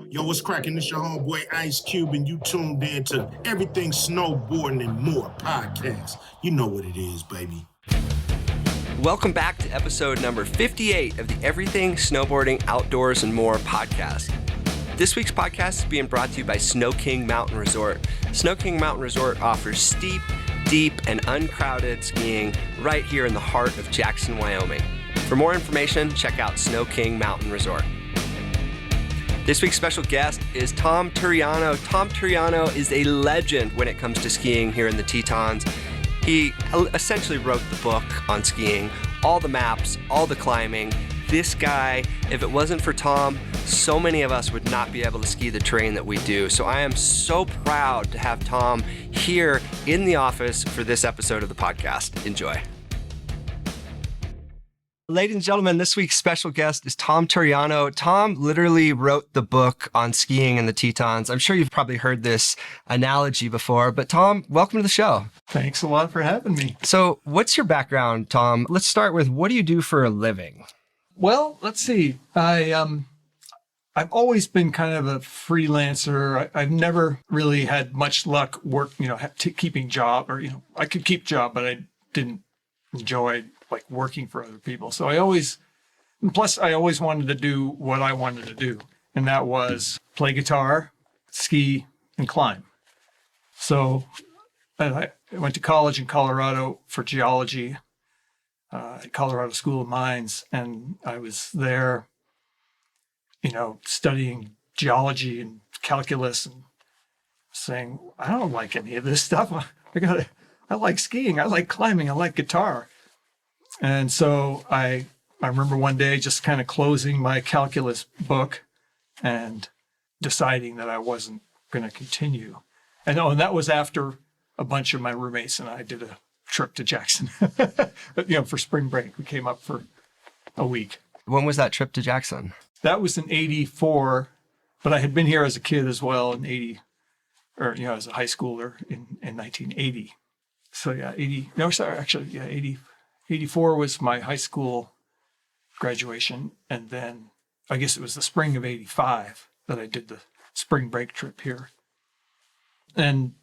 Yo, what's cracking? It's your homeboy Ice Cube, and you tuned in to Everything Snowboarding and More podcast. You know what it is, baby. Welcome back to episode number 58 of the Everything Snowboarding, Outdoors, and More podcast. This week's podcast is being brought to you by Snow King Mountain Resort. Snow King Mountain Resort offers steep, deep, and uncrowded skiing right here in the heart of Jackson, Wyoming. For more information, check out Snow King Mountain Resort. This week's special guest is Tom Turiano. Tom Turiano is a legend when it comes to skiing here in the Tetons. He essentially wrote the book on skiing, all the maps, all the climbing. This guy, if it wasn't for Tom, so many of us would not be able to ski the terrain that we do. So I am so proud to have Tom here in the office for this episode of the podcast. Enjoy. Ladies and gentlemen, this week's special guest is Tom Turiano. Tom literally wrote the book on skiing in the Tetons. I'm sure you've probably heard this analogy before, but Tom, welcome to the show. Thanks a lot for having me. So what's your background, Tom? Let's start with, what do you do for a living? Well, let's see. I've always been kind of a freelancer. I've never really had much luck keeping job, or, I could keep job, but I didn't enjoy like working for other people. So I always wanted to do what I wanted to do. And that was play guitar, ski, and climb. So I went to college in Colorado for geology, at Colorado School of Mines. And I was there, studying geology and calculus and saying, I don't like any of this stuff. I like skiing. I like climbing. I like guitar. And so I remember one day just kind of closing my calculus book and deciding that I wasn't going to continue. And that was after a bunch of my roommates and I did a trip to Jackson, for spring break. We came up for a week. When was that trip to Jackson? That was in 84, but I had been here as a kid as well in as a high schooler in 1980. So yeah, 84 was my high school graduation. And then I guess it was the spring of 85 that I did the spring break trip here. And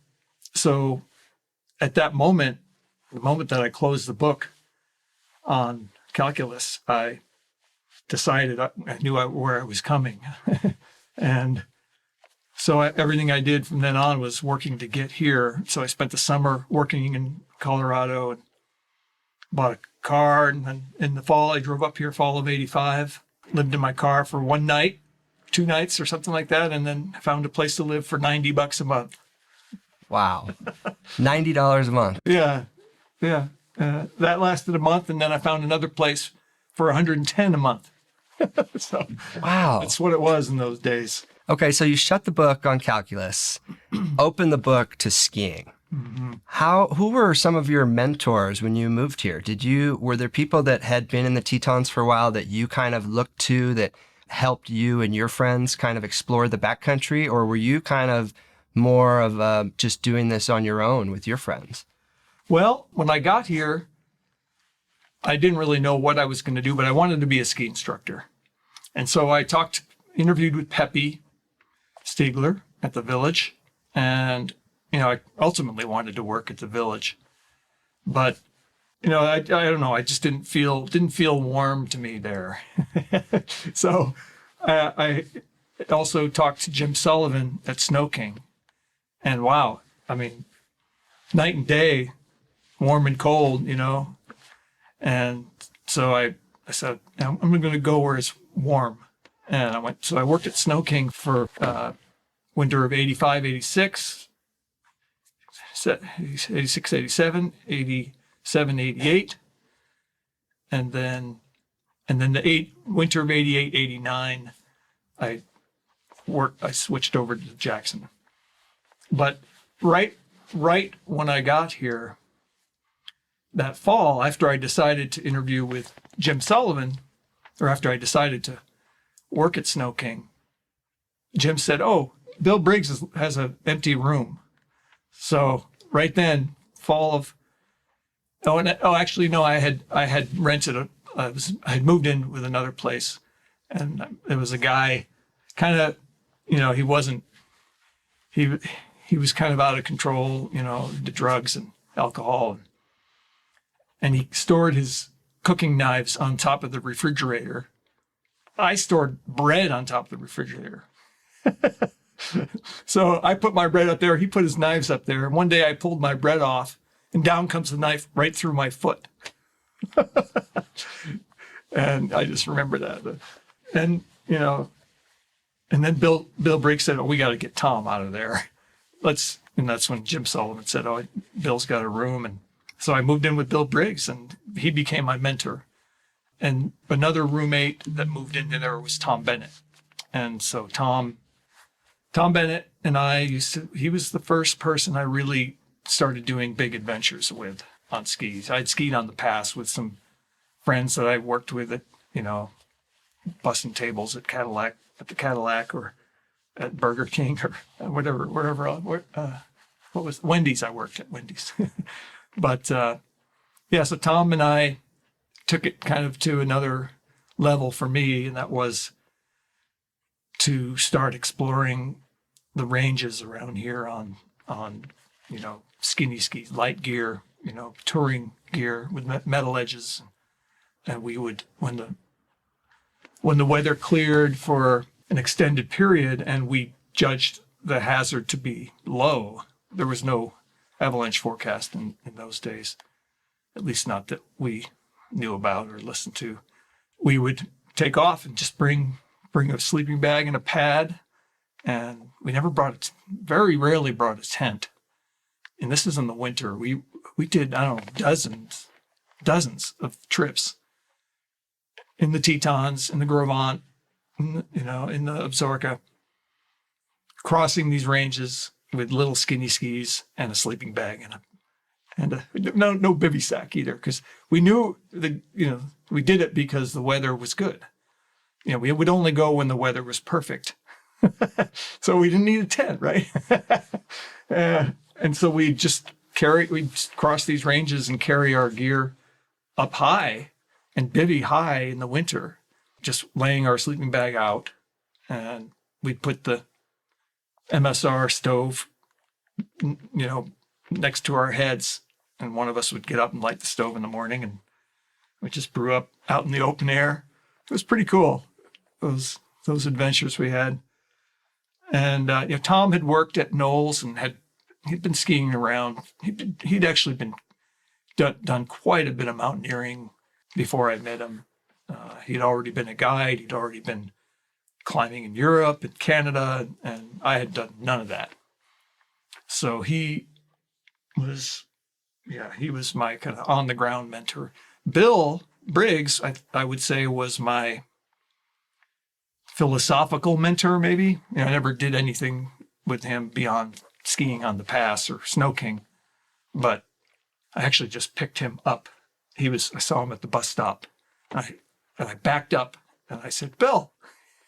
so at that moment, the moment that I closed the book on calculus, I decided I knew where I was coming. And so everything I did from then on was working to get here. So I spent the summer working in Colorado and bought a car, and then in the fall, I drove up here fall of 85, lived in my car for one night, 2 nights or something like that, and then found a place to live for $90 a month. Wow. $90 a month. Yeah. That lasted a month, and then I found another place for $110 a month. So wow. That's what it was in those days. Okay, so you shut the book on calculus, open the book to skiing. Mm-hmm. Who were some of your mentors when you moved here? Were there people that had been in the Tetons for a while that you kind of looked to that helped you and your friends kind of explore the backcountry? Or were you kind of more of just doing this on your own with your friends? Well, when I got here, I didn't really know what I was going to do, but I wanted to be a ski instructor. And so I interviewed with Peppy Stiegler at the Village, and I ultimately wanted to work at the Village, but I don't know. I just didn't feel warm to me there. So I also talked to Jim Sullivan at Snow King, and wow, I mean, night and day, warm and cold, And so I said, I'm going to go where it's warm, and I worked at Snow King for winter of 85, 86. 86, 87, 87, 88. And then the winter of 88, 89, I switched over to Jackson. But right when I got here, that fall, after I decided to interview with Jim Sullivan, or after I decided to work at Snow King, Jim said, "Oh, Bill Briggs has an empty room." So right then, I had rented I had moved in with another place, and there was a guy kind of he wasn't, he was kind of out of control, the drugs and alcohol. And he stored his cooking knives on top of the refrigerator. I stored bread on top of the refrigerator. So I put my bread up there. He put his knives up there. And one day I pulled my bread off and down comes the knife right through my foot. And I just remember that. And, and then Bill Briggs said, we got to get Tom out of there. And that's when Jim Sullivan said, Bill's got a room. And so I moved in with Bill Briggs and he became my mentor. And another roommate that moved into there was Tom Bennett. And so Tom Bennett and I he was the first person I really started doing big adventures with on skis. I'd skied on the pass with some friends that I worked with at, busting tables at the Cadillac or at Burger King or whatever, wherever, what was Wendy's? I worked at Wendy's. But, so Tom and I took it kind of to another level for me, and that was to start exploring the ranges around here on skinny skis, light gear, touring gear with metal edges. And we would, when the weather cleared for an extended period and we judged the hazard to be low, there was no avalanche forecast in those days, at least not that we knew about or listened to. We would take off and just bring a sleeping bag and a pad. And we very rarely brought a tent. And this is in the winter. We did, I don't know, dozens of trips in the Tetons, in the Grovant, in the Absaroka, crossing these ranges with little skinny skis and a sleeping bag and no bivy sack either, because we knew we did it because the weather was good. We would only go when the weather was perfect. So we didn't need a tent, right? And so we'd cross these ranges and carry our gear up high and bivvy high in the winter, just laying our sleeping bag out. And we'd put the MSR stove, next to our heads. And one of us would get up and light the stove in the morning, and we just brew up out in the open air. It was pretty cool, those adventures we had. And Tom had worked at Knowles and he'd been skiing around. He'd actually been done quite a bit of mountaineering before I met him. He'd already been a guide. He'd already been climbing in Europe and Canada, and I had done none of that. So he was my kind of on the ground mentor. Bill Briggs, I would say, was my philosophical mentor, maybe. I never did anything with him beyond skiing on the pass or Snow King, but I actually just picked him up. I saw him at the bus stop, and I backed up and I said, "Bill,"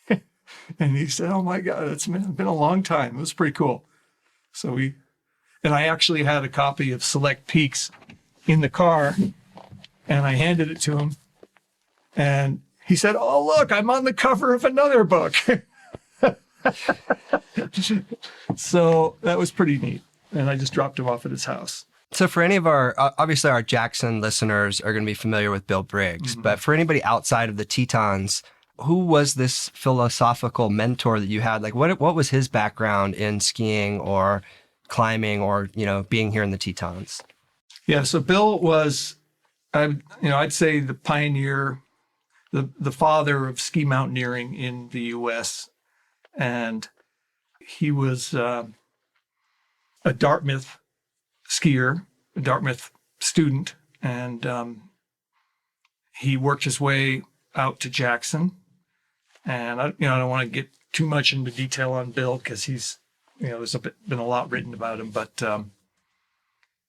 and he said, "Oh my God, it's been a long time." It was pretty cool. So I actually had a copy of Select Peaks in the car, and I handed it to him, and he said, "Oh, look, I'm on the cover of another book." So that was pretty neat. And I just dropped him off at his house. So for any of obviously our Jackson listeners are going to be familiar with Bill Briggs, mm-hmm. But for anybody outside of the Tetons, who was this philosophical mentor that you had? Like what was his background in skiing or climbing or, being here in the Tetons? Yeah. So Bill was, I'd say the pioneer, the father of ski mountaineering in the U.S. And he was a Dartmouth skier, a Dartmouth student, and he worked his way out to Jackson. And I don't want to get too much into detail on Bill because he's, there's been a lot written about him, but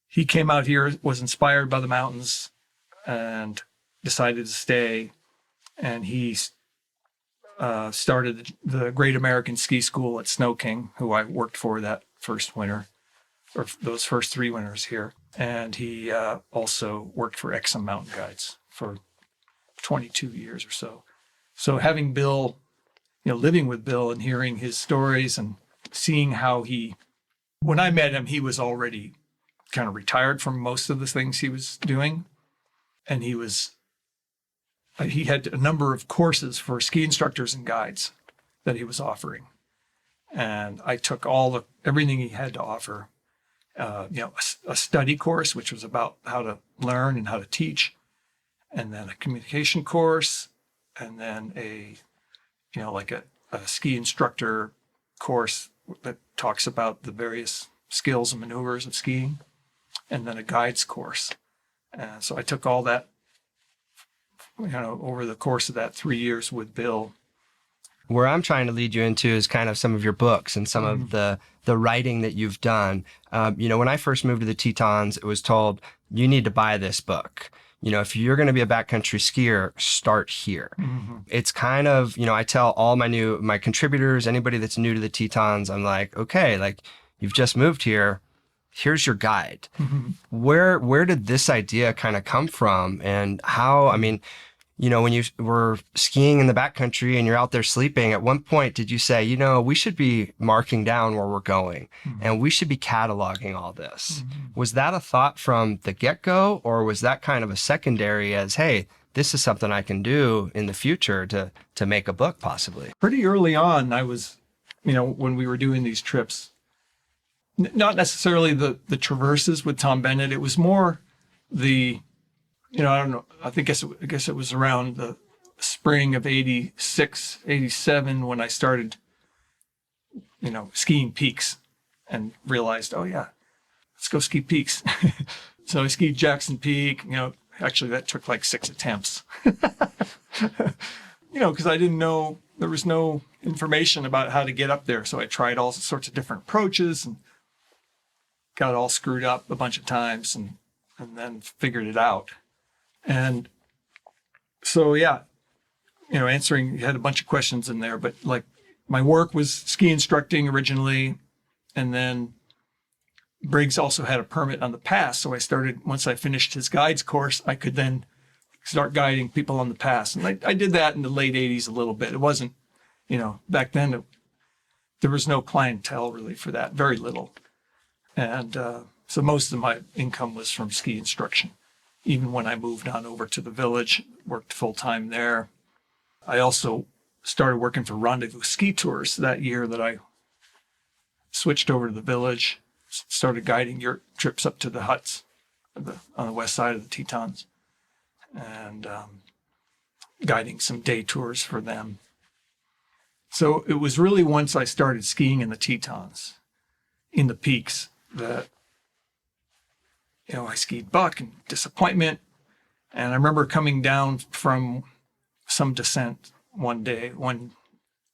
he came out here, was inspired by the mountains, and decided to stay. And he started the Great American Ski School at Snow King, who I worked for that first winter, or those first 3 winters here. And he also worked for Exum Mountain Guides for 22 years or so. So having Bill, living with Bill and hearing his stories and seeing how when I met him, he was already kind of retired from most of the things he was doing. And he had a number of courses for ski instructors and guides that he was offering. And I took everything he had to offer, a study course, which was about how to learn and how to teach, and then a communication course, and then a ski instructor course that talks about the various skills and maneuvers of skiing, and then a guides course. And so I took all that, over the course of that 3 years with Bill. Where I'm trying to lead you into is kind of some of your books and some of the writing that you've done. When I first moved to the Tetons, it was told, you need to buy this book. If you're going to be a backcountry skier, start here. Mm-hmm. It's kind of, I tell all my contributors, anybody that's new to the Tetons, I'm like, okay, like you've just moved here. Here's your guide. Mm-hmm. Where did this idea kind of come from, and how, when you were skiing in the backcountry and you're out there sleeping, at one point did you say, we should be marking down where we're going, mm-hmm. and we should be cataloging all this? Mm-hmm. Was that a thought from the get-go, or was that kind of a secondary as, hey, this is something I can do in the future to make a book possibly? Pretty early on, I was, when we were doing these trips, not necessarily the traverses with Tom Bennett. It was more I don't know. I guess it was around the spring of 86, 87 when I started, skiing peaks and realized, oh yeah, let's go ski peaks. So I skied Jackson Peak, actually that took like 6 attempts, because I didn't know, there was no information about how to get up there. So I tried all sorts of different approaches and got all screwed up a bunch of times and then figured it out. And so, yeah, you had a bunch of questions in there, but like my work was ski instructing originally. And then Briggs also had a permit on the pass. So I started, once I finished his guides course, I could then start guiding people on the pass. And I did that in the late 80s a little bit. It wasn't, back then there was no clientele really for that, very little. And so most of my income was from ski instruction. Even when I moved on over to the village, worked full-time there. I also started working for Rendezvous Ski Tours that year that I switched over to the village, started guiding your trips up to the huts on the west side of the Tetons, and guiding some day tours for them. So it was really once I started skiing in the Tetons, in the peaks, that I skied buck and disappointment. And I remember coming down from some descent one day, I think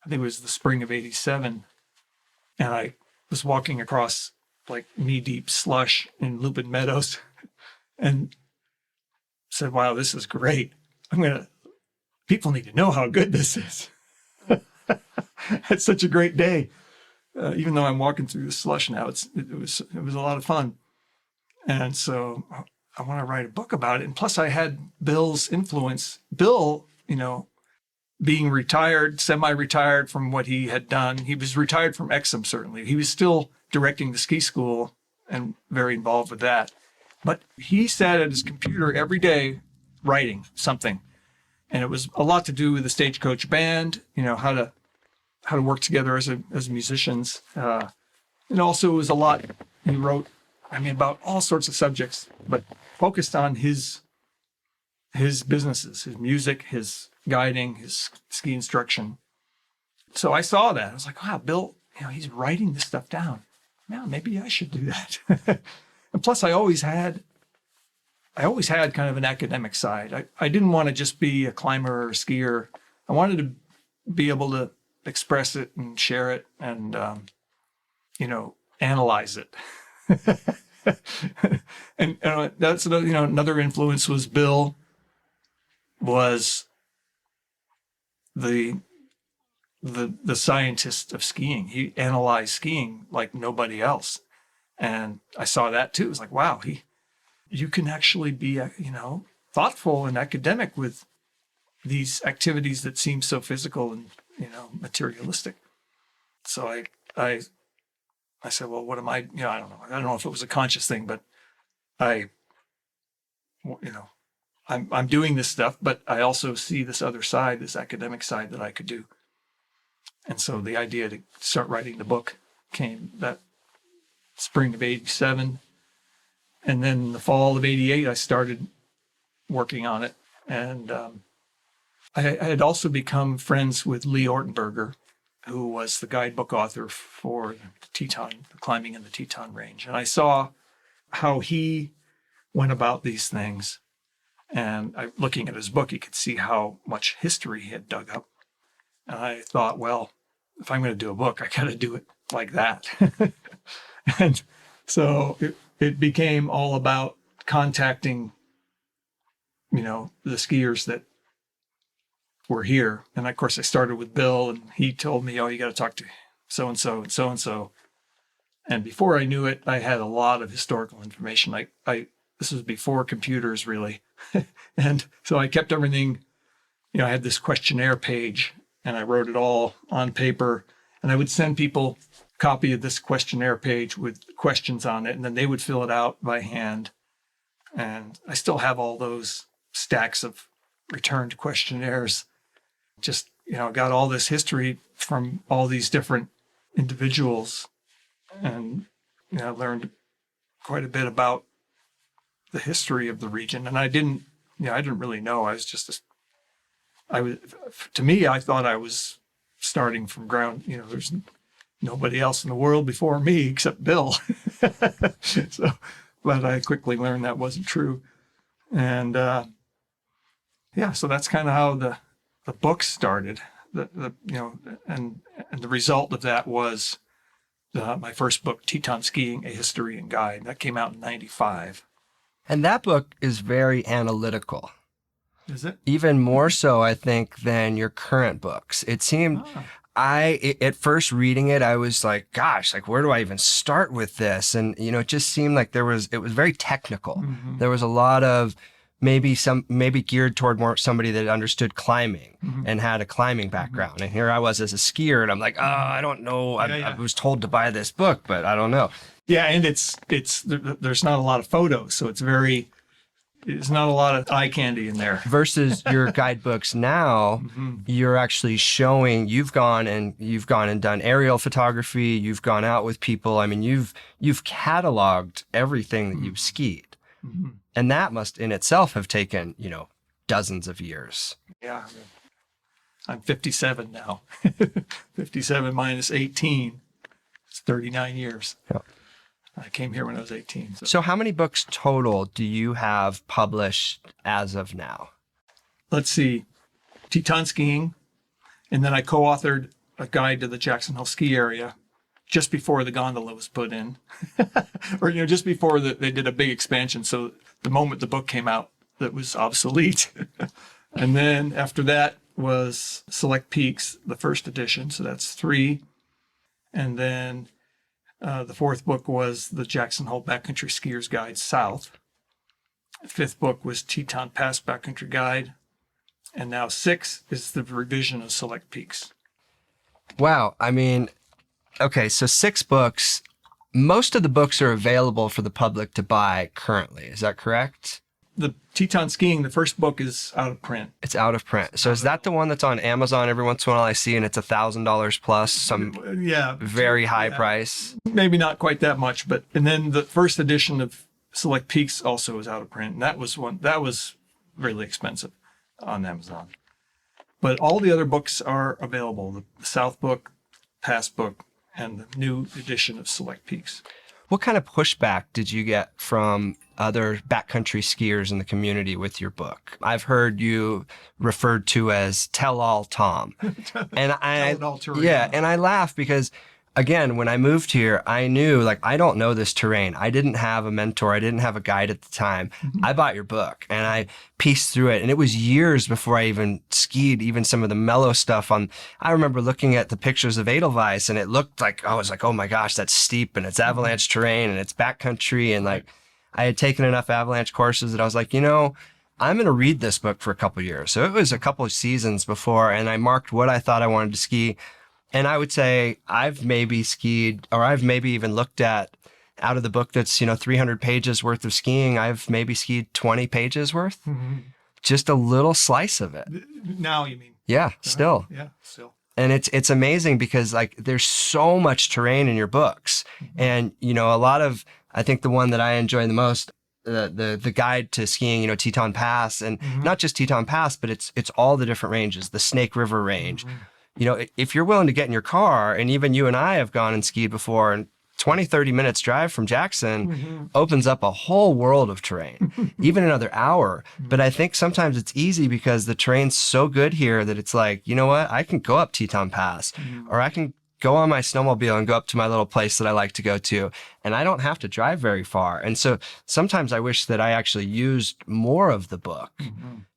it was the spring of 87. And I was walking across like knee-deep slush in Lupin Meadows and said, wow, this is great. People need to know how good this is. It's such a great day. Even though I'm walking through the slush now, it was a lot of fun. And so I want to write a book about it. And plus I had Bill's influence. Bill, being retired, semi-retired from what he had done. He was retired from Exum, certainly. He was still directing the ski school and very involved with that. But he sat at his computer every day writing something. And it was a lot to do with the Stagecoach Band, how to work together as musicians. And also it was a lot, he wrote, about all sorts of subjects, but focused on his businesses, his music, his guiding, his ski instruction. So I saw that. I was like, wow, Bill, he's writing this stuff down. Yeah, maybe I should do that. And plus I always had kind of an academic side. I didn't want to just be a climber or a skier. I wanted to be able to express it and share it and, analyze it. And that's another influence was Bill was the scientist of skiing. He analyzed skiing like nobody else, and I saw that too. It was like, wow, you can actually be thoughtful and academic with these activities that seem so physical materialistic. So I said, well, what am I, I don't know. I don't know if it was a conscious thing, but I'm doing this stuff, but I also see this other side, this academic side that I could do. And so the idea to start writing the book came that spring of 87. And then in the fall of 88, I started working on it. And I had also become friends with Lee Ortenberger, who was the guidebook author for Teton, climbing in the Teton range. And I saw how he went about these things. And looking at his book, you could see how much history he had dug up. And I thought, well, if I'm going to do a book, I got to do it like that. And so it became all about contacting, the skiers that were here. And of course, I started with Bill, and he told me, oh, you got to talk to so-and-so and so-and-so. And before I knew it, I had a lot of historical information. This was before computers, really. And so I kept everything, I had this questionnaire page, and I wrote it all on paper, and I would send people a copy of this questionnaire page with questions on it, and then they would fill it out by hand. And I still have all those stacks of returned questionnaires. Just, got all this history from all these different individuals, and I learned quite a bit about the history of the region. And I didn't really know. I was just, to me, I thought I was starting from ground. There's nobody else in the world before me except Bill. So, but I quickly learned that wasn't true. And so that's kind of how the book started. And the result of that was my first book, Teton Skiing: A History and Guide. That came out in '95. And that book is very analytical. Is it? Even more so, I think, than your current books. It seemed, at first reading it, I was like, gosh, where do I even start with this? And, it just seemed like it was very technical. Mm-hmm. There was a lot of maybe geared toward more somebody that understood climbing and had a climbing background. And here I was as a skier, and I'm like, I don't know. I was told to buy this book, but I don't know. Yeah, and there's not a lot of photos, so it's not a lot of eye candy in there. Versus your guidebooks now, you're actually showing you've gone and done aerial photography. You've gone out with people. I mean, you've cataloged everything that you've skied, and that must in itself have taken dozens of years. Yeah, I'm 57 now. 57 minus 18, it's 39 years. Yeah. I came here when I was 18. So how many books total do you have published as of now? Let's see. Teton Skiing. And then I co-authored a guide to the Jackson Hole ski area just before the gondola was put in. Or, just before they did a big expansion. So the moment the book came out, that was obsolete. And then after that was Select Peaks, the first edition. So that's 3. And then the 4th book was the Jackson Hole Backcountry Skier's Guide South. The 5th book was Teton Pass Backcountry Guide. And now 6 is the revision of Select Peaks. Wow. I mean, okay, so 6 books. Most of the books are available for the public to buy currently. Is that correct? The Teton Skiing, the first book, is out of print. It's out of print. So is that the one that's on Amazon every once in a while I see, and it's $1,000 plus some very high price? Maybe not quite that much, and then the first edition of Select Peaks also is out of print. And that was really expensive on Amazon. But all the other books are available. The South book, Pass book, and the new edition of Select Peaks. What kind of pushback did you get from other backcountry skiers in the community with your book? I've heard you referred to as Tell-All Tom. And Tell-All Turiano. Yeah, and I laugh because, again, when I moved here, I knew, I don't know this terrain. I didn't have a mentor. I didn't have a guide at the time. I bought your book, and I pieced through it. And it was years before I even skied, even some of the mellow stuff I remember looking at the pictures of Edelweiss, and it looked like, I was like, oh my gosh, that's steep, and it's avalanche terrain, and it's backcountry. And I had taken enough avalanche courses that I was like, I'm I'm going to read this book for a couple of years. So it was a couple of seasons before, and I marked what I thought I wanted to ski. And I would say I've maybe skied, or I've maybe even looked at, out of the book that's, 300 pages worth of skiing, I've maybe skied 20 pages worth. Just a little slice of it. Now you mean? Yeah, still. Yeah, still. And it's amazing because like there's so much terrain in your books. And, a lot of, I think the one that I enjoy the most, the guide to skiing, Teton Pass, and not just Teton Pass, but it's all the different ranges, the Snake River range. If you're willing to get in your car, and even you and I have gone and skied before, and 20, 30 minutes drive from Jackson opens up a whole world of terrain, even another hour. But I think sometimes it's easy because the terrain's so good here that it's like, you know what, I can go up Teton Pass, or I can go on my snowmobile and go up to my little place that I like to go to, and I don't have to drive very far. And so sometimes I wish that I actually used more of the book.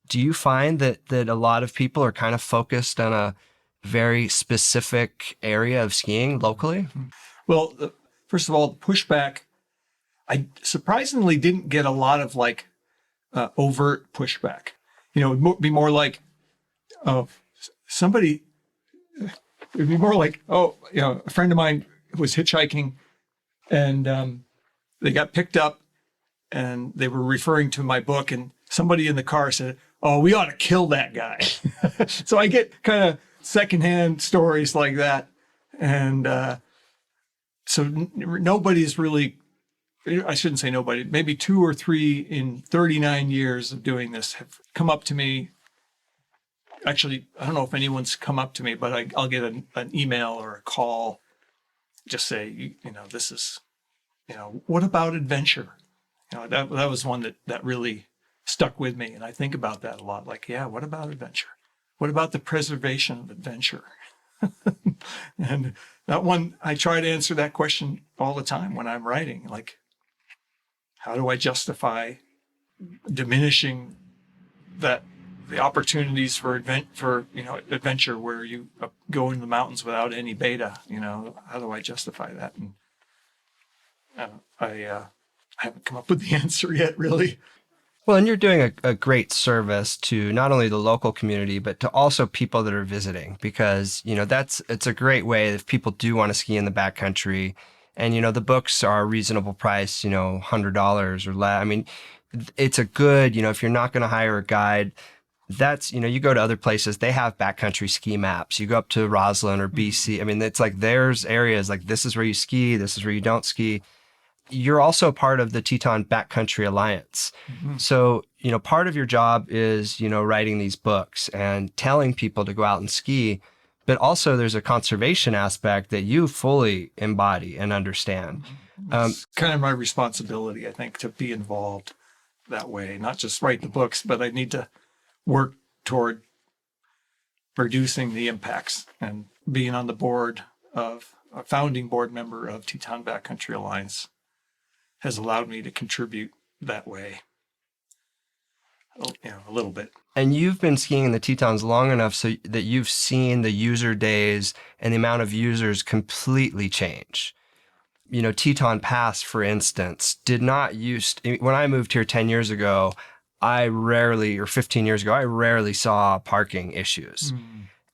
Do you find that a lot of people are kind of focused on a very specific area of skiing locally? Well, first of all, the pushback, I surprisingly didn't get a lot of overt pushback. It would be more like, it'd be more like, a friend of mine was hitchhiking and they got picked up and they were referring to my book, and somebody in the car said, "Oh, we ought to kill that guy." So I get kind of secondhand stories like that. And so nobody's really, I shouldn't say nobody, maybe 2 or 3 in 39 years of doing this have come up to me. Actually, I don't know if anyone's come up to me, but I'll get an email or a call, just say, this is, what about adventure? That was one that really stuck with me. And I think about that a lot. Like, yeah, what about adventure? What about the preservation of adventure? And that one, I try to answer that question all the time when I'm writing. Like, how do I justify diminishing the opportunities for adventure where you go into the mountains without any beta? How do I justify that? And I haven't come up with the answer yet, really. Well, and you're doing a great service to not only the local community, but to also people that are visiting, because, it's a great way if people do want to ski in the backcountry, and, the books are a reasonable price, $100 or less. I mean, it's a good, if you're not going to hire a guide, that's, you go to other places, they have backcountry ski maps. You go up to Roslyn or BC. I mean, it's like there's areas like this is where you ski, this is where you don't ski. You're also part of the Teton Backcountry Alliance. So, part of your job is, writing these books and telling people to go out and ski, but also there's a conservation aspect that you fully embody and understand. It's kind of my responsibility, I think, to be involved that way, not just write the books, but I need to work toward reducing the impacts, and being on the board of a founding board member of Teton Backcountry Alliance has allowed me to contribute that way, a little bit. And you've been skiing in the Tetons long enough so that you've seen the user days and the amount of users completely change. Teton Pass, for instance, did not when I moved here 10 years ago, or 15 years ago, I rarely saw parking issues.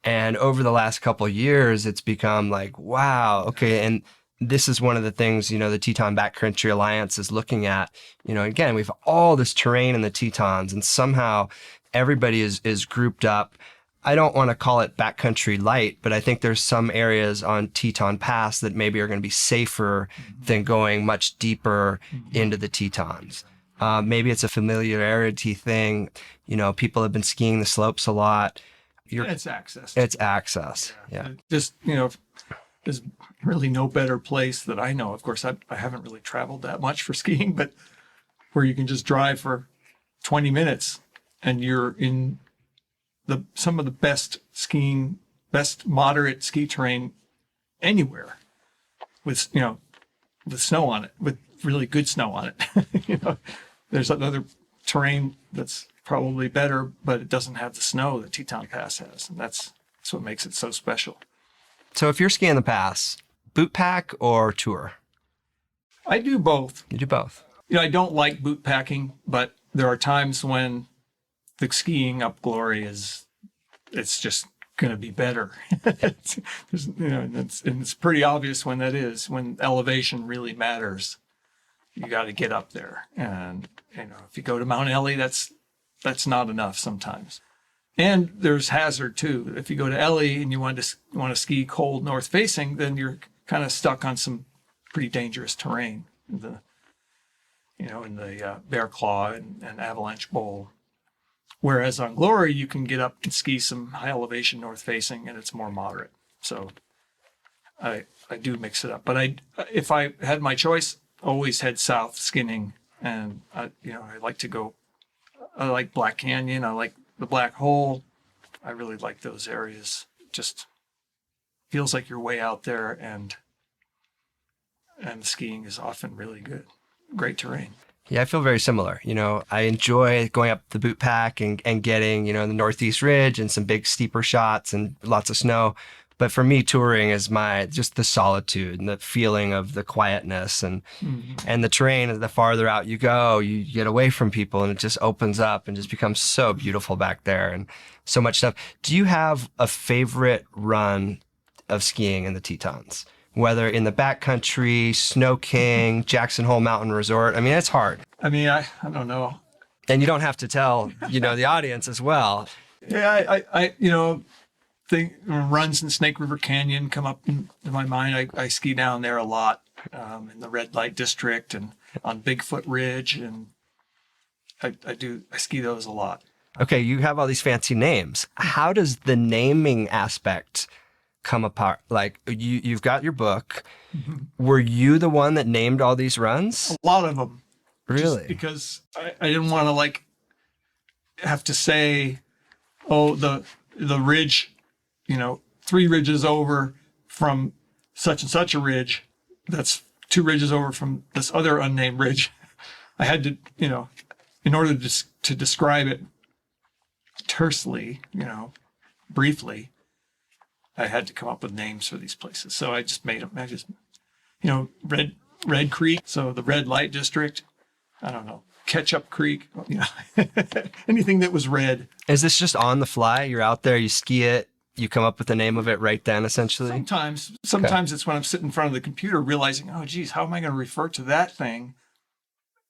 And over the last couple of years, it's become like, wow, okay. And this is one of the things, the Teton Backcountry Alliance is looking at. Again, we have all this terrain in the Tetons, and somehow everybody is grouped up. I don't want to call it backcountry light, but I think there's some areas on Teton Pass that maybe are going to be safer than going much deeper into the Tetons. Maybe it's a familiarity thing. People have been skiing the slopes a lot. It's access. It's access. Yeah. Just, there's really no better place that I know. Of course, I haven't really traveled that much for skiing, but where you can just drive for 20 minutes and you're in some of the best moderate ski terrain anywhere with snow on it, with really good snow on it. There's another terrain that's probably better, but it doesn't have the snow that Teton Pass has. And that's what makes it so special. So if you're skiing the pass, boot pack or tour? I do both. You do both. I don't like boot packing, but there are times when the skiing up Glory it's just going to be better. It's pretty obvious when that is, when elevation really matters. You got to get up there. And, if you go to Mount Ellie, that's not enough sometimes. And there's hazard too. If you go to Ellie and you want to ski cold north facing, then you're kind of stuck on some pretty dangerous terrain in the Bear Claw and Avalanche Bowl. Whereas on Glory, you can get up and ski some high elevation north facing, and it's more moderate. So I do mix it up. But if I had my choice, always head south skinning. And I like to go. I like Black Canyon. I like the Black Hole. I really like those areas. Just feels like you're way out there, and the skiing is often really good. Great terrain. Yeah, I feel very similar. I enjoy going up the boot pack and getting, the Northeast Ridge and some big steeper shots and lots of snow. But for me, touring is just the solitude and the feeling of the quietness and the terrain. The farther out you go, you get away from people, and it just opens up and just becomes so beautiful back there and so much stuff. Do you have a favorite run of skiing in the Tetons? Whether in the Backcountry, Snow King, Jackson Hole Mountain Resort. I mean, it's hard. I mean, I don't know. And you don't have to tell, the audience as well. Yeah, I think runs in Snake River Canyon come up into my mind. I ski down there a lot in the Red Light District and on Bigfoot Ridge, and I ski those a lot. Okay, you have all these fancy names. How does the naming aspect come apart? Like you've got your book. Mm-hmm. Were you the one that named all these runs? A lot of them. Really? Just because I didn't want to have to say, oh, the ridge, 3 ridges over from such and such a ridge. That's 2 ridges over from this other unnamed ridge. I had to, in order to describe it tersely, briefly, I had to come up with names for these places. So I just made them. Red Creek. So the Red Light District. I don't know. Ketchup Creek. Anything that was red. Is this just on the fly? You're out there, you ski it, you come up with the name of it right then, essentially? Sometimes it's when I'm sitting in front of the computer realizing, oh, geez, how am I going to refer to that thing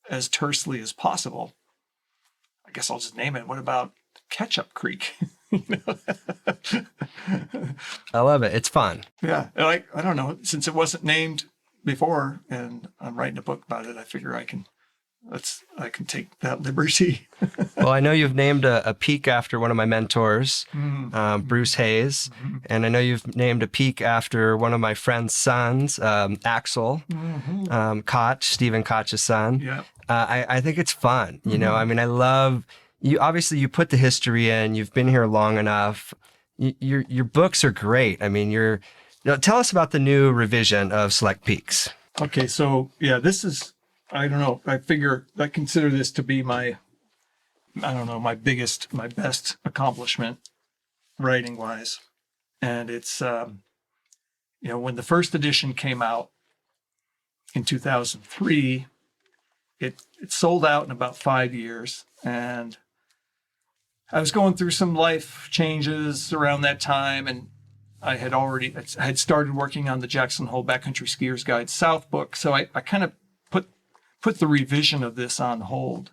as tersely as possible? I guess I'll just name it. What about Ketchup Creek? I love it. It's fun. Yeah. I don't know. Since it wasn't named before and I'm writing a book about it, I figure I can take that liberty. Well, I know you've named a peak after one of my mentors, Bruce Hayes. Mm-hmm. And I know you've named a peak after one of my friend's sons, Axel Koch, Stephen Koch's son. Yeah. I think it's fun. I mean, I love... Obviously, you put the history in. You've been here long enough. Your books are great. I mean, tell us about the new revision of Select Peaks. Okay, so yeah, this is, I don't know. I consider this to be my best accomplishment writing wise. And it's, when the first edition came out in 2003, it sold out in about 5 years. And I was going through some life changes around that time, and I had started working on the Jackson Hole Backcountry Skier's Guide South book. So I kind of put the revision of this on hold.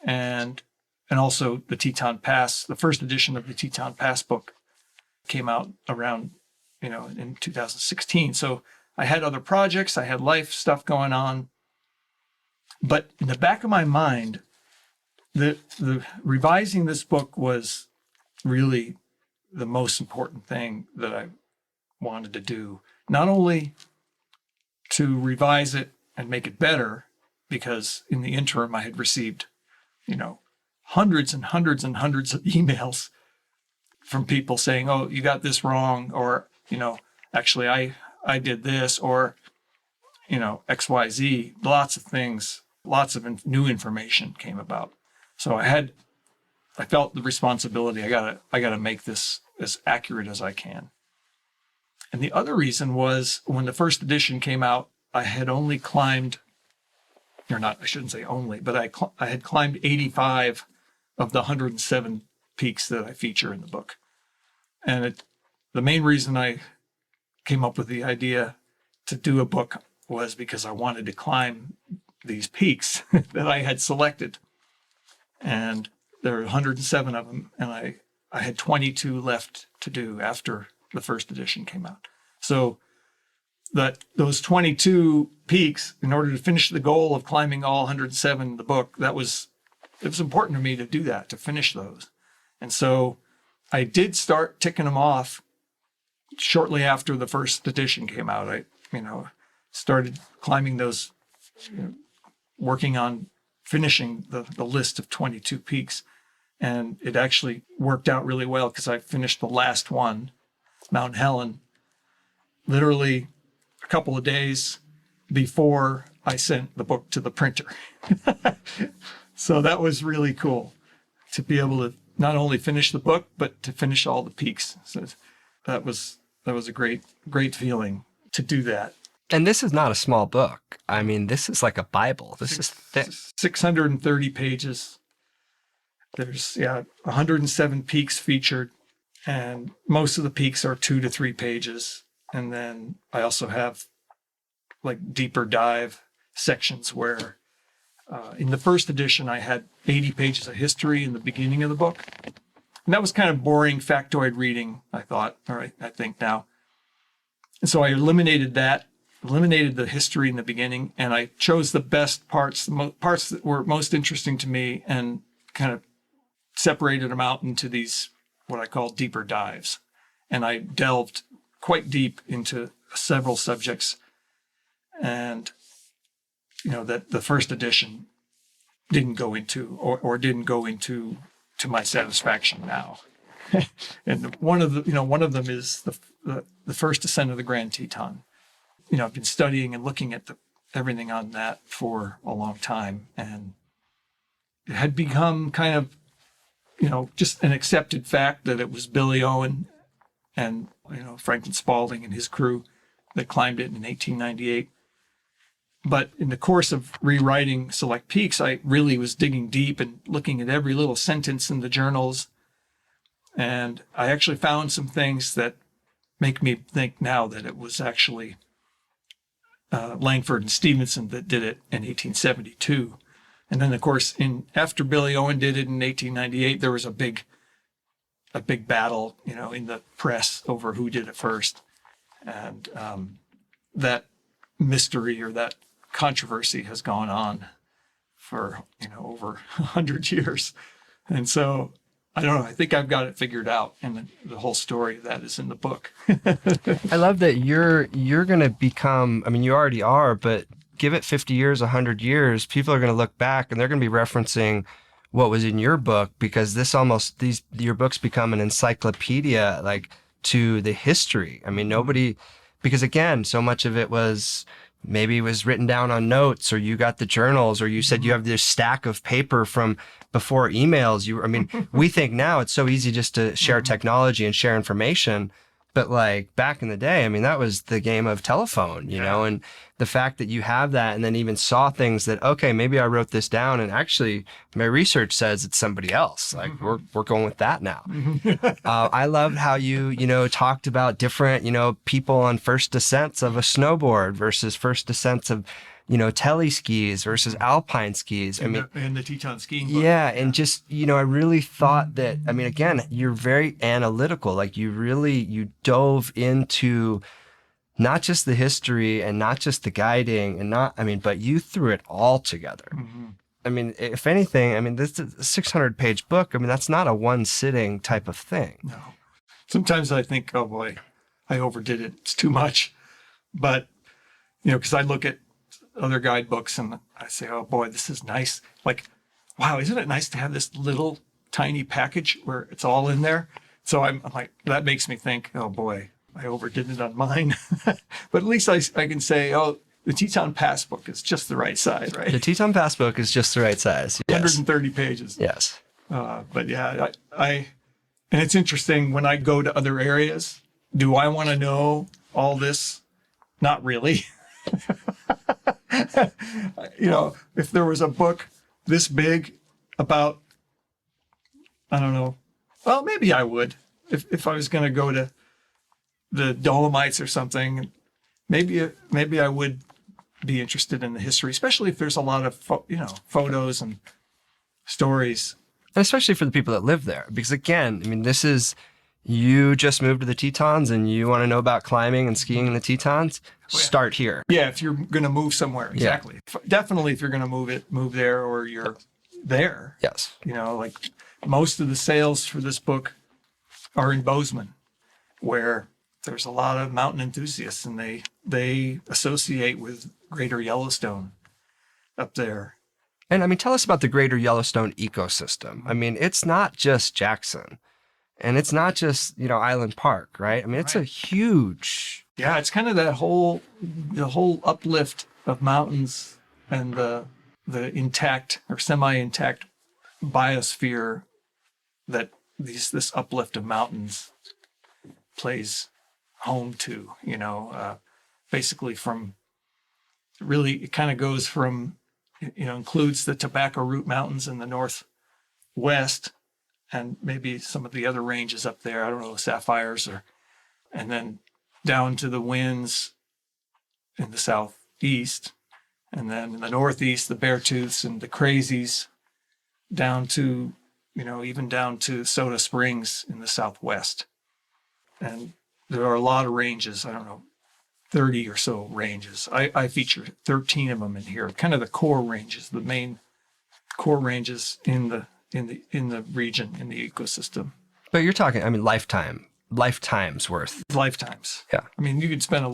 And also the Teton Pass, the first edition of the Teton Pass book came out around, in 2016. So I had other projects, I had life stuff going on. But in the back of my mind, the revising this book was really the most important thing that I wanted to do. Not only to revise it and make it better, because in the interim I had received, hundreds and hundreds and hundreds of emails from people saying, oh, you got this wrong, or, actually I did this, or, XYZ, lots of things, lots of new information came about. So I felt the responsibility. I gotta make this as accurate as I can. And the other reason was when the first edition came out, I had only climbed, or not, I shouldn't say only, but I had climbed 85 of the 107 peaks that I feature in the book. And the main reason I came up with the idea to do a book was because I wanted to climb these peaks that I had selected. And there are 107 of them, and I had 22 left to do after the first edition came out. So those 22 peaks, in order to finish the goal of climbing all 107 in the book, it was important to me to do that, to finish those. And so I did start ticking them off shortly after the first edition came out. I started climbing those, working on finishing the list of 22 peaks. And it actually worked out really well because I finished the last one, Mount Helen, literally a couple of days before I sent the book to the printer. So that was really cool to be able to not only finish the book, but to finish all the peaks. So that was a great feeling to do that. And this is not a small book. I mean, this is like a Bible. This is thick. 630 pages. There's 107 peaks featured, and most of the peaks are 2 to 3 pages. And then I also have like deeper dive sections where in the first edition I had 80 pages of history in the beginning of the book. And that was kind of boring factoid reading, I thought, I think now. And so I eliminated the history in the beginning, and I chose the best parts, parts that were most interesting to me, and kind of separated them out into these, what I call deeper dives. And I delved quite deep into several subjects, and, that the first edition didn't go into, or didn't go into to my satisfaction now. And one of them is the first ascent of the Grand Teton. I've been studying and looking at everything on that for a long time, and it had become kind of, just an accepted fact that it was Billy Owen and, Franklin Spaulding and his crew that climbed it in 1898. But in the course of rewriting Select Peaks, I really was digging deep and looking at every little sentence in the journals. And I actually found some things that make me think now that it was actually Langford and Stevenson that did it in 1872. And then, of course, after Billy Owen did it in 1898, there was a big battle, in the press over who did it first. And that mystery, or that controversy, has gone on for, over 100 years. And so, I don't know, I think I've got it figured out, and the whole story of that is in the book. I love that you're going to become, you already are, but give it 50 years, 100 years, people are going to look back and they're going to be referencing what was in your book, because your books become an encyclopedia, like, to the history. Because again, so much of it was, maybe it was written down on notes, or you got the journals, or you said you have this stack of paper from before emails. We think now it's so easy just to share technology and share information. But like back in the day, that was the game of telephone, and the fact that you have that, and then even saw things that, okay, maybe I wrote this down and actually my research says it's somebody else. Like we're going with that now. I loved how you talked about different, people on first descents of a snowboard versus first descents of, tele skis versus alpine skis. And the Teton skiing book. Yeah. And just, I really thought that, again, you're very analytical. Like you dove into not just the history and not just the guiding and but you threw it all together. Mm-hmm. If anything, this is a 600-page book. That's not a one sitting type of thing. No. Sometimes I think, oh boy, I overdid it. It's too much. But, because I look at other guidebooks and I say, oh boy, this is nice. Like, wow, isn't it nice to have this little tiny package where it's all in there? So I'm like, that makes me think, oh boy, I overdid it on mine. But at least I can say, oh, the Teton Passbook is just the right size, right? The Teton Passbook is just the right size. Yes. 130 pages. Yes. But yeah, and it's interesting when I go to other areas, do I want to know all this? Not really. If there was a book this big about I don't know. Well, maybe I would if I was going to go to the Dolomites or something. Maybe I would be interested in the history, especially if there's a lot of photos and stories. And especially for the people that live there, because again, I mean, you just moved to the Tetons and you want to know about climbing and skiing in the Tetons, start here. Yeah, if you're going to move somewhere, exactly. Yeah. Definitely, if you're going to move there, or you're there. Yes. Like most of the sales for this book are in Bozeman, where there's a lot of mountain enthusiasts, and they associate with Greater Yellowstone up there. And I mean, tell us about the Greater Yellowstone ecosystem. I mean, it's not just Jackson, and it's not just, Island Park, right? I mean, it's a huge... Yeah, it's kind of the whole uplift of mountains and the intact or semi-intact biosphere that this uplift of mountains plays home to, basically from really, it kind of goes from, includes the Tobacco Root Mountains in the northwest and maybe some of the other ranges up there. I don't know, Sapphires, and then down to the Winds in the southeast, and then in the northeast, the Beartooths and the Crazies, down to, even down to Soda Springs in the southwest. And there are a lot of ranges. I don't know, 30 or so ranges. I feature 13 of them in here, kind of the core ranges, the main core ranges in the region, in the ecosystem. But you're talking, lifetimes worth. Lifetimes. Yeah. I mean, you could spend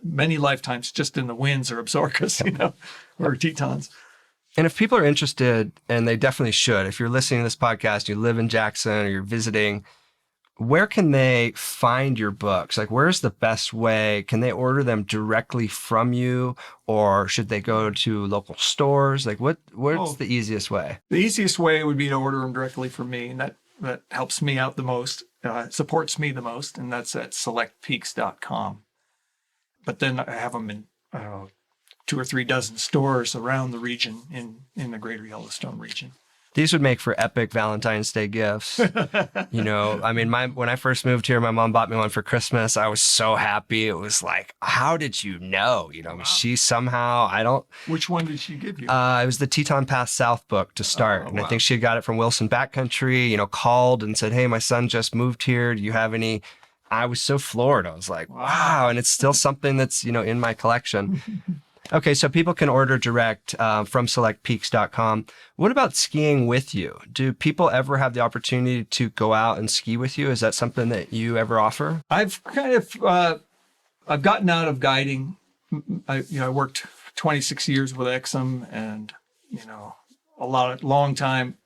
many lifetimes just in the Winds or Absarokas, or Tetons. And if people are interested, and they definitely should, if you're listening to this podcast, you live in Jackson or you're visiting, where can they find your books? Like, where's the best way? Can they order them directly from you, or should they go to local stores? Like, what's the easiest way? The easiest way would be to order them directly from me, and that helps me out the most, supports me the most, and that's at selectpeaks.com. But then I have them in, 2 or 3 dozen stores around the region in the Greater Yellowstone region. These would make for epic Valentine's Day gifts. I mean, when I first moved here, my mom bought me one for Christmas. I was so happy. It was like, how did you know? Wow. She somehow, Which one did she give you? It was the Teton Path South book to start. And wow. I think she got it from Wilson Backcountry, called and said, hey, my son just moved here. Do you have any? I was so floored. I was like, wow. And it's still something that's, in my collection. Okay, so people can order direct from selectpeaks.com. What about skiing with you? Do people ever have the opportunity to go out and ski with you? Is that something that you ever offer? I've kind of, I've gotten out of guiding. I worked 26 years with Exum, and, long time,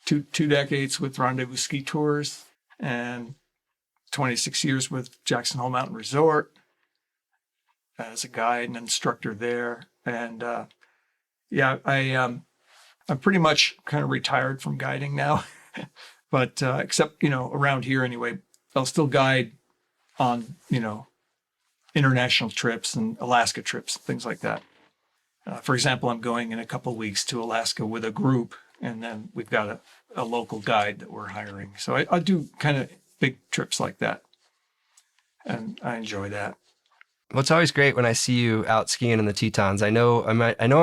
two decades with Rendezvous Ski Tours, and 26 years with Jackson Hole Mountain Resort as a guide and instructor there. And I'm pretty much kind of retired from guiding now, but except, around here anyway, I'll still guide on, international trips and Alaska trips, things like that. For example, I'm going in a couple of weeks to Alaska with a group, and then we've got a local guide that we're hiring. So I do kind of big trips like that, and I enjoy that. Well, it's always great when I see you out skiing in the Tetons. I know I'm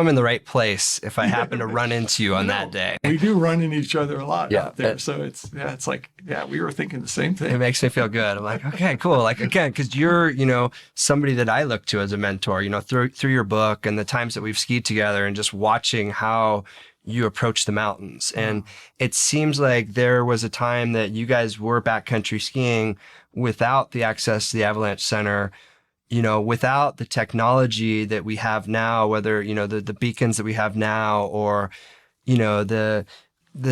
in the right place if I happen to run into you on that day. We do run into each other a lot out there. So it's like, we were thinking the same thing. It makes me feel good. I'm like, okay, cool. Like, again, because you're, somebody that I look to as a mentor, through your book and the times that we've skied together and just watching how you approach the mountains. And it seems like there was a time that you guys were backcountry skiing without the access to the Avalanche Center, without the technology that we have now, whether, the beacons that we have now, or, the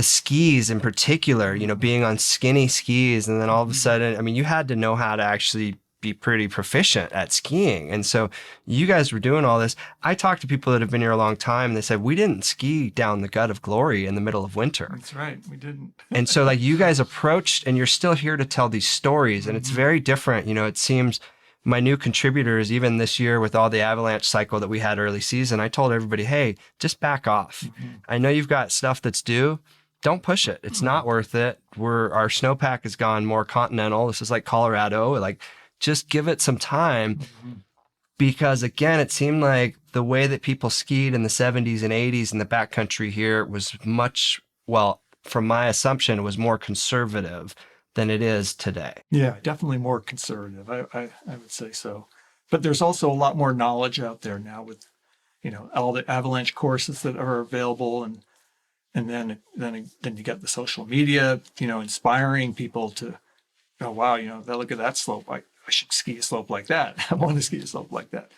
skis in particular, being on skinny skis. And then all of a sudden, you had to know how to actually be pretty proficient at skiing. And so you guys were doing all this. I talked to people that have been here a long time, and they said, we didn't ski down the gut of glory in the middle of winter. That's right. We didn't. And so you guys approached, and you're still here to tell these stories. And it's very different. It seems my new contributors, even this year with all the avalanche cycle that we had early season, I told everybody, hey, just back off. I know you've got stuff that's due, don't push it. It's not worth it. Our snowpack has gone more continental. This is like Colorado. Like, just give it some time. Because again, it seemed like the way that people skied in the 70s and 80s in the backcountry here was from my assumption, it was more conservative than it is today. Yeah, definitely more conservative. I would say so. But there's also a lot more knowledge out there now with, all the avalanche courses that are available, and then you got the social media, inspiring people to, oh wow, look at that slope. I should ski a slope like that. I want to ski a slope like that.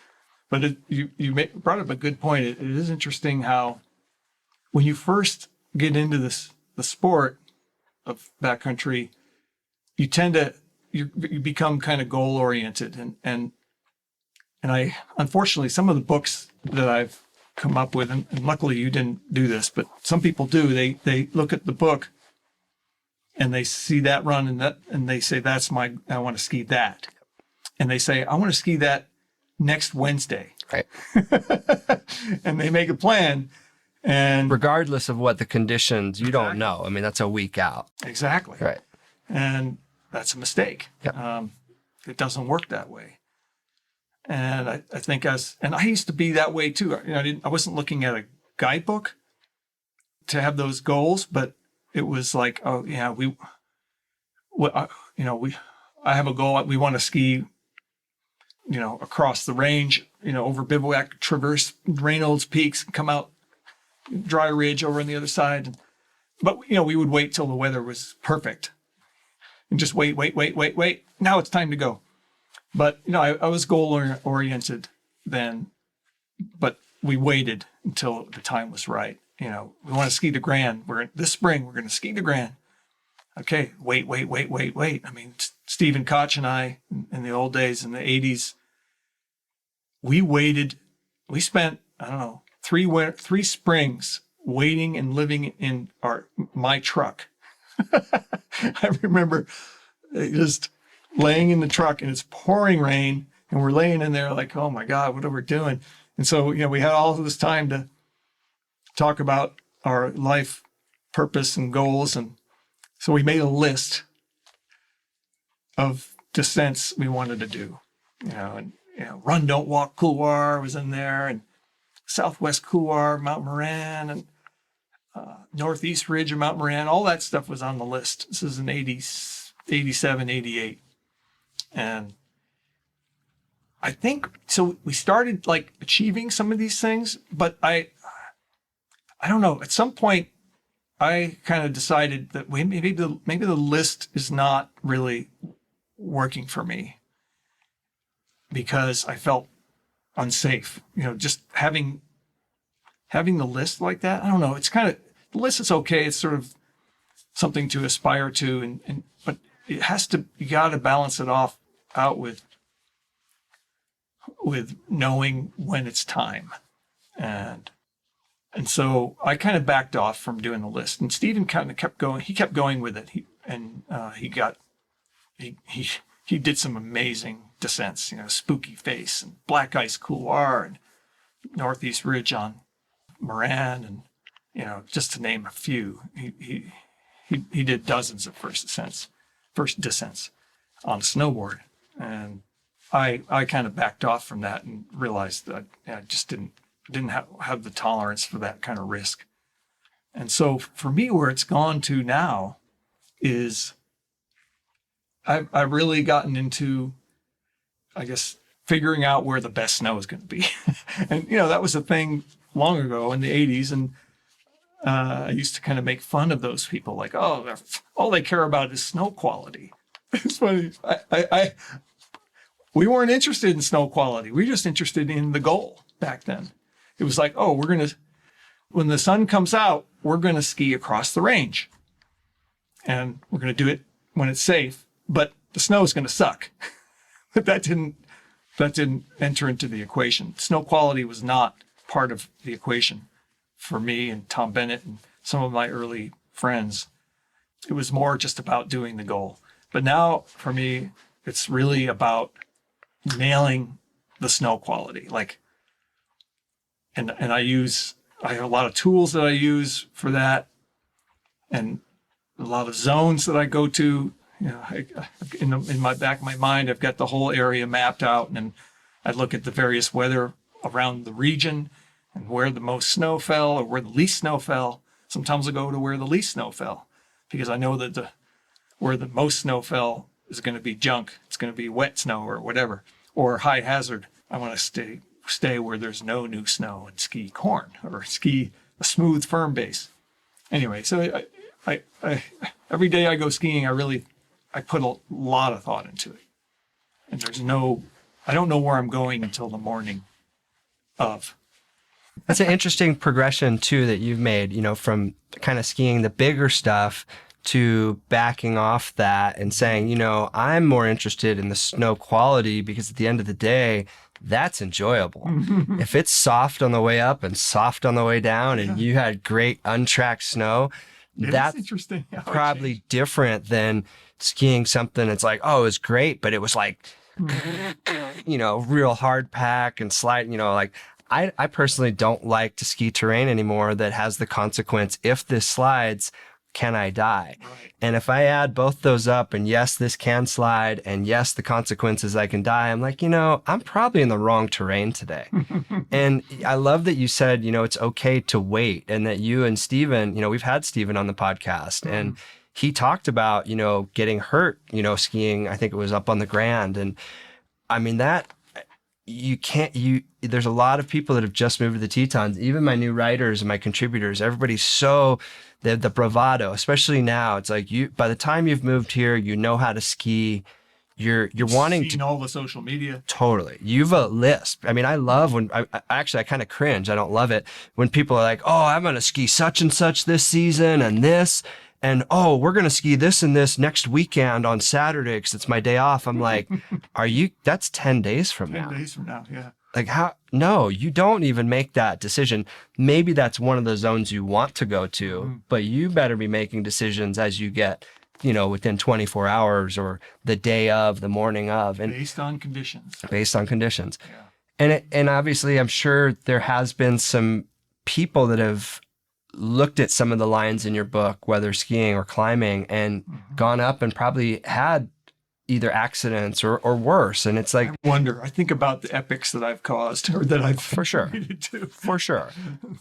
But you brought up a good point. It is interesting how when you first get into the sport of backcountry, you tend to you become kind of goal oriented, and I, unfortunately, some of the books that I've come up with, and luckily you didn't do this, but some people do. They look at the book and they see that run and they say, I want to ski that. And they say, I want to ski that next Wednesday. Right. And they make a plan, and regardless of what the conditions, you don't know. I mean, that's a week out. Exactly. Right. And that's a mistake. Yep. It doesn't work that way. And I think and I used to be that way too. I wasn't looking at a guidebook to have those goals, but it was like, oh yeah, I have a goal. We want to ski, across the range, over Bivouac, traverse Reynolds Peaks, come out Dry Ridge over on the other side. But, we would wait till the weather was perfect and just wait. Now it's time to go. But, I was goal oriented then, but we waited until the time was right. We want to ski the Grand. This spring, we're going to ski the Grand. Okay, wait. I mean, Stephen Koch and I, in the old days, in the 80s, we waited. We spent, I don't know, three springs waiting and living in my truck. I remember just laying in the truck, and it's pouring rain, and we're laying in there like, oh my God, what are we doing? And so, we had all of this time to talk about our life purpose and goals. And so we made a list of descents we wanted to do, Run, Don't Walk Couloir was in there, and Southwest Couloir, Mount Moran, and Northeast Ridge of Mount Moran. All that stuff was on the list. This is in 87, 88. And I think, so we started like achieving some of these things, but I don't know. At some point, I kind of decided that maybe the list is not really working for me, because I felt unsafe. Just having the list like that. I don't know. It's kind of, the list is okay. It's sort of something to aspire to, but it has to. You got to balance it out with knowing when it's time, and so I kind of backed off from doing the list. And Stephen kind of kept going. He kept going with it. He did some amazing descents. Spooky Face and Black Ice Couloir and Northeast Ridge on Moran, and just to name a few. He did dozens of first descents on a snowboard, and I kind of backed off from that and realized that I just didn't have the tolerance for that kind of risk. And so for me, where it's gone to now is I've really gotten into, I guess, figuring out where the best snow is going to be. And, that was a thing long ago in the 80s. And I used to kind of make fun of those people, like, oh, all they care about is snow quality. It's funny. We weren't interested in snow quality. We were just interested in the goal back then. It was like, oh, when the sun comes out, we're going to ski across the range. And we're going to do it when it's safe, but the snow is going to suck. But that didn't enter into the equation. Snow quality was not part of the equation for me and Tom Bennett and some of my early friends. It was more just about doing the goal. But now for me, it's really about nailing the snow quality. And I have a lot of tools that I use for that. and a lot of zones that I go to. You know, in my back of my mind, I've got the whole area mapped out, and I look at the various weather around the region and where the most snow fell or where the least snow fell. Sometimes I go to where the least snow fell because I know that where the most snow fell is going to be junk. It's going to be wet snow or whatever, or high hazard. I want to stay where there's no new snow and ski corn or ski a smooth, firm base. Anyway, so I every day I go skiing, I put a lot of thought into it. And I don't know where I'm going until the morning of. That's an interesting progression too that you've made, you know, from kind of skiing the bigger stuff to backing off that and saying, you know, I'm more interested in the snow quality because at the end of the day, that's enjoyable. If it's soft on the way up and soft on the way down and you had great untracked snow, that's interesting. probably different than skiing something that's like, oh, it was great, but it was like, you know, real hard pack and slide, you know, like I personally don't like to ski terrain anymore that has the consequence, if this slides, can I die? Right. And if I add both those up and yes, this can slide and yes, the consequences I can die, I'm like, you know, I'm probably in the wrong terrain today. And I love that you said, you know, it's okay to wait, and that you and Steven, you know, we've had Steven on the podcast and he talked about, you know, getting hurt, you know, skiing, I think it was up on the Grand. And I mean, there's a lot of people that have just moved to the Tetons, even my new writers and my contributors, everybody's so, the bravado, especially now, it's like by the time you've moved here, you know how to ski, you're wanting to all the social media. Totally. You've a list. I mean, I love when I kind of cringe. I don't love it when people are like, oh, I'm going to ski such and such this season and this. And, oh, we're going to ski this and this next weekend on Saturday because it's my day off. I'm like, that's 10 days from now. 10 days from now, yeah. Like, how? No, you don't even make that decision. Maybe that's one of the zones you want to go to, but you better be making decisions as you get, you know, within 24 hours or the day of, the morning of. And based on conditions. Based on conditions. Yeah. And obviously, I'm sure there has been some people that have looked at some of the lines in your book, whether skiing or climbing, and gone up and probably had either accidents or worse. And it's like, I think about the epics that I've caused or that I've for sure, to. for sure.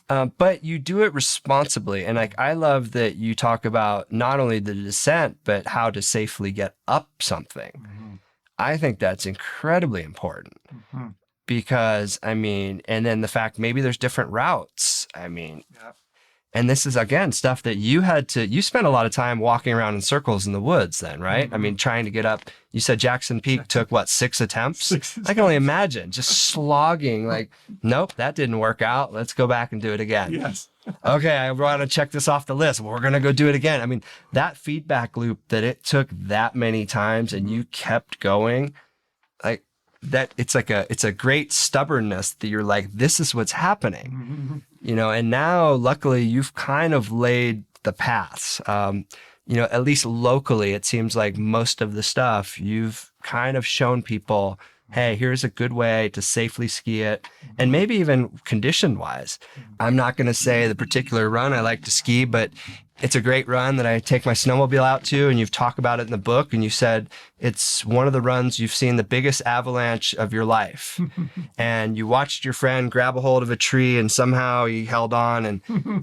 But you do it responsibly. And like, I love that you talk about not only the descent, but how to safely get up something. I think that's incredibly important because I mean, and then the fact maybe there's different routes. I mean, and this is, again, stuff that you spent a lot of time walking around in circles in the woods then, right? I mean, trying to get up. You said Jackson Peak took, what, 6 attempts? 6 attempts. I can only imagine just slogging like, nope, that didn't work out. Let's go back and do it again. Yes. Okay, I want to check this off the list. Well, we're going to go do it again. I mean, that feedback loop that it took that many times and you kept going, like that, it's a great stubbornness that you're like, this is what's happening. You know, and now luckily you've kind of laid the paths. You know, at least locally, it seems like most of the stuff you've kind of shown people, hey, here's a good way to safely ski it. And maybe even condition wise. I'm not going to say the particular run I like to ski, but it's a great run that I take my snowmobile out to, and you've talked about it in the book, and you said it's one of the runs you've seen the biggest avalanche of your life. And you watched your friend grab a hold of a tree and somehow he held on.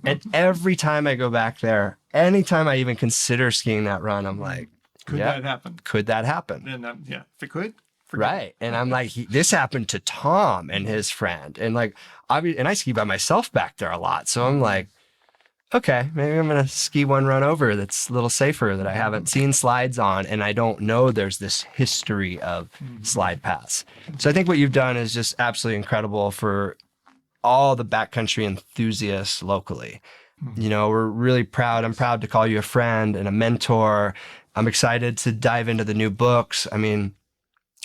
And every time I go back there, anytime I even consider skiing that run, I'm like, Could that happen? Could that happen? And if it could. Right. And I'm like, this happened to Tom and his friend. And like, and I ski by myself back there a lot. So I'm like, okay, maybe I'm going to ski one run over that's a little safer that I haven't seen slides on. And I don't know there's this history of slide paths. So I think what you've done is just absolutely incredible for all the backcountry enthusiasts locally. You know, we're really proud. I'm proud to call you a friend and a mentor. I'm excited to dive into the new books. I mean,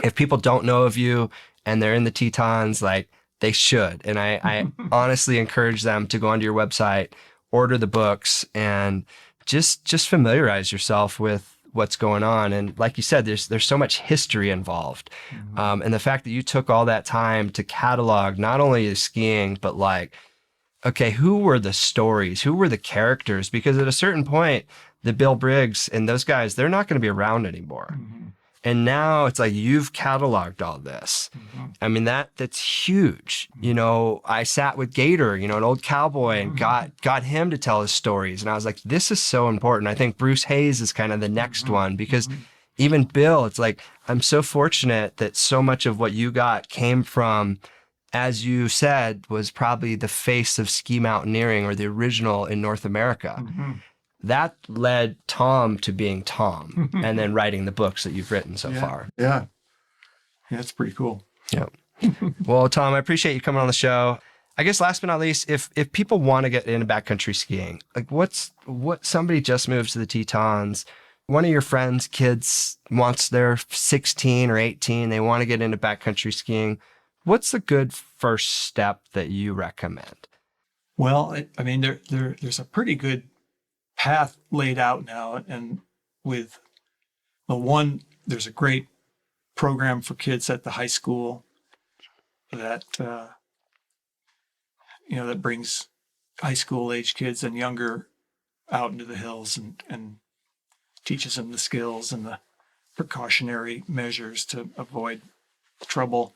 if people don't know of you and they're in the Tetons, like they should. And I honestly encourage them to go onto your website, order the books, and just familiarize yourself with what's going on. And like you said, there's so much history involved. And the fact that you took all that time to catalog not only the skiing, but like okay, who were the stories? Who were the characters? Because at a certain point, the Bill Briggs and those guys, they're not going to be around anymore. And now it's like, you've cataloged all this. I mean, that's huge. You know, I sat with Gator, you know, an old cowboy, and got him to tell his stories. And I was like, this is so important. I think Bruce Hayes is kind of the next one, because even Bill, it's like, I'm so fortunate that so much of what you got came from, as you said, was probably the face of ski mountaineering, or the original in North America. That led Tom to being Tom, and then writing the books that you've written so far. Yeah, it's pretty cool. Yeah. Well, Tom, I appreciate you coming on the show. I guess last but not least, if people want to get into backcountry skiing, like what somebody just moved to the Tetons, one of your friends' kids wants, they're 16 or 18, they want to get into backcountry skiing. What's the good first step that you recommend? Well, I mean, there's a pretty good path laid out now, and with there's a great program for kids at the high school that that brings high school age kids and younger out into the hills and teaches them the skills and the precautionary measures to avoid trouble.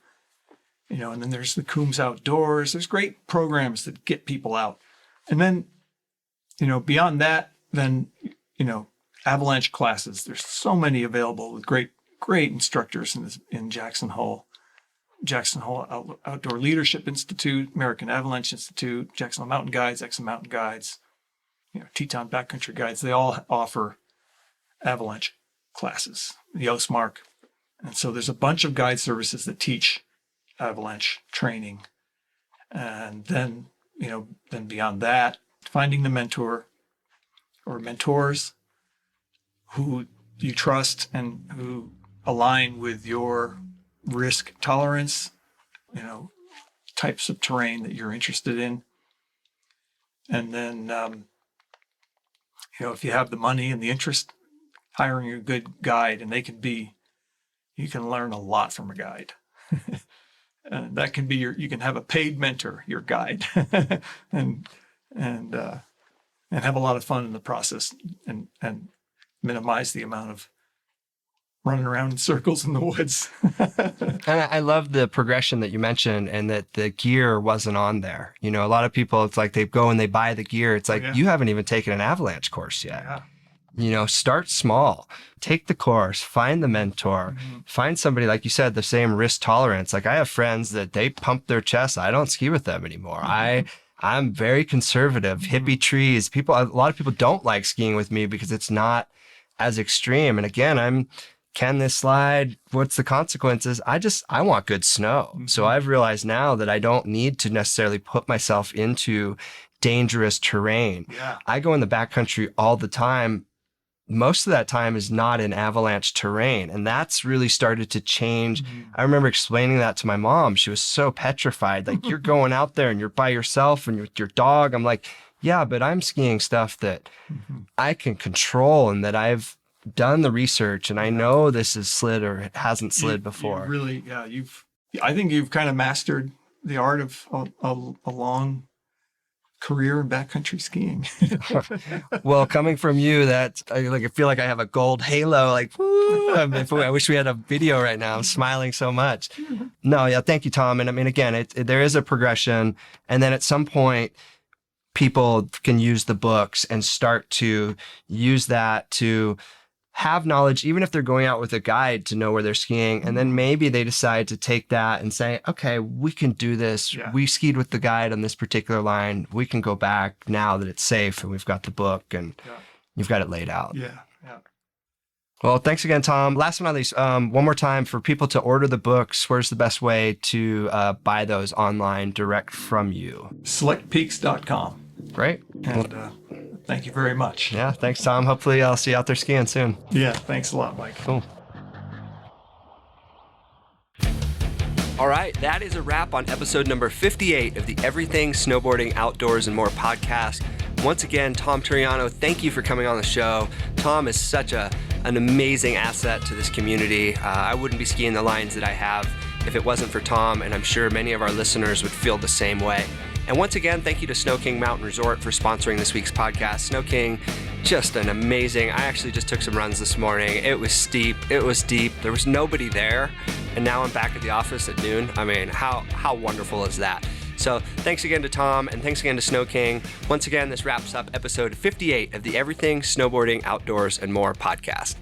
And then there's the Coombs Outdoors. There's great programs that get people out. And then, beyond that, then, avalanche classes. There's so many available with great instructors in Jackson Hole Outdoor Leadership Institute, American Avalanche Institute, Jackson Hole Mountain Guides, Exxon Mountain Guides, Teton Backcountry Guides. They all offer avalanche classes, the Ostmark. And so there's a bunch of guide services that teach avalanche training. And then, then beyond that, finding the mentor or mentors who you trust and who align with your risk tolerance, types of terrain that you're interested in. And then, if you have the money and the interest, hiring a good guide, and you can learn a lot from a guide. And that can be you can have a paid mentor, your guide, and have a lot of fun in the process, and minimize the amount of running around in circles in the woods. And I love the progression that you mentioned, and that the gear wasn't on there. A lot of people, it's like they go and they buy the gear. It's like, you haven't even taken an avalanche course yet. Start small, take the course, find the mentor, find somebody, like you said, the same risk tolerance. Like, I have friends that they pump their chest. I don't ski with them anymore. I'm very conservative, hippie trees. A lot of people don't like skiing with me because it's not as extreme. And again, can this slide? What's the consequences? I want good snow. So I've realized now that I don't need to necessarily put myself into dangerous terrain. I go in the backcountry all the time. Most of that time is not in avalanche terrain. And that's really started to change. I remember explaining that to my mom. She was so petrified. Like, you're going out there and you're by yourself and with your dog. I'm like, yeah, but I'm skiing stuff that I can control, and that I've done the research, and I know this is slid or it hasn't slid before. Really, I think you've kind of mastered the art of a long career in backcountry skiing. Well, coming from you, I feel like I have a gold halo. Like, woo, I wish we had a video right now. I'm smiling so much. No, yeah, thank you, Tom. And I mean, again, there is a progression, and then at some point, people can use the books and start to use that to have knowledge, even if they're going out with a guide, to know where they're skiing. And then maybe they decide to take that and say, okay, we can do this. We skied with the guide on this particular line. We can go back now that it's safe and we've got the book and you've got it laid out. Yeah. Well, thanks again, Tom. Last but not least, one more time, for people to order the books, where's the best way to buy those online direct from you? Selectpeaks.com. Great. And thank you very much. Yeah, thanks, Tom. Hopefully I'll see you out there skiing soon. Yeah, thanks a lot, Mike. Cool. All right, that is a wrap on episode number 58 of the Everything Snowboarding, Outdoors, and More podcast. Once again, Tom Turiano, thank you for coming on the show. Tom is such an amazing asset to this community. I wouldn't be skiing the lines that I have if it wasn't for Tom, and I'm sure many of our listeners would feel the same way. And once again, thank you to Snow King Mountain Resort for sponsoring this week's podcast. Snow King, just an amazing, I actually just took some runs this morning. It was steep, it was deep, there was nobody there. And now I'm back at the office at noon. I mean, how wonderful is that? So thanks again to Tom, and thanks again to Snow King. Once again, this wraps up episode 58 of the Everything Snowboarding, Outdoors, and More podcast.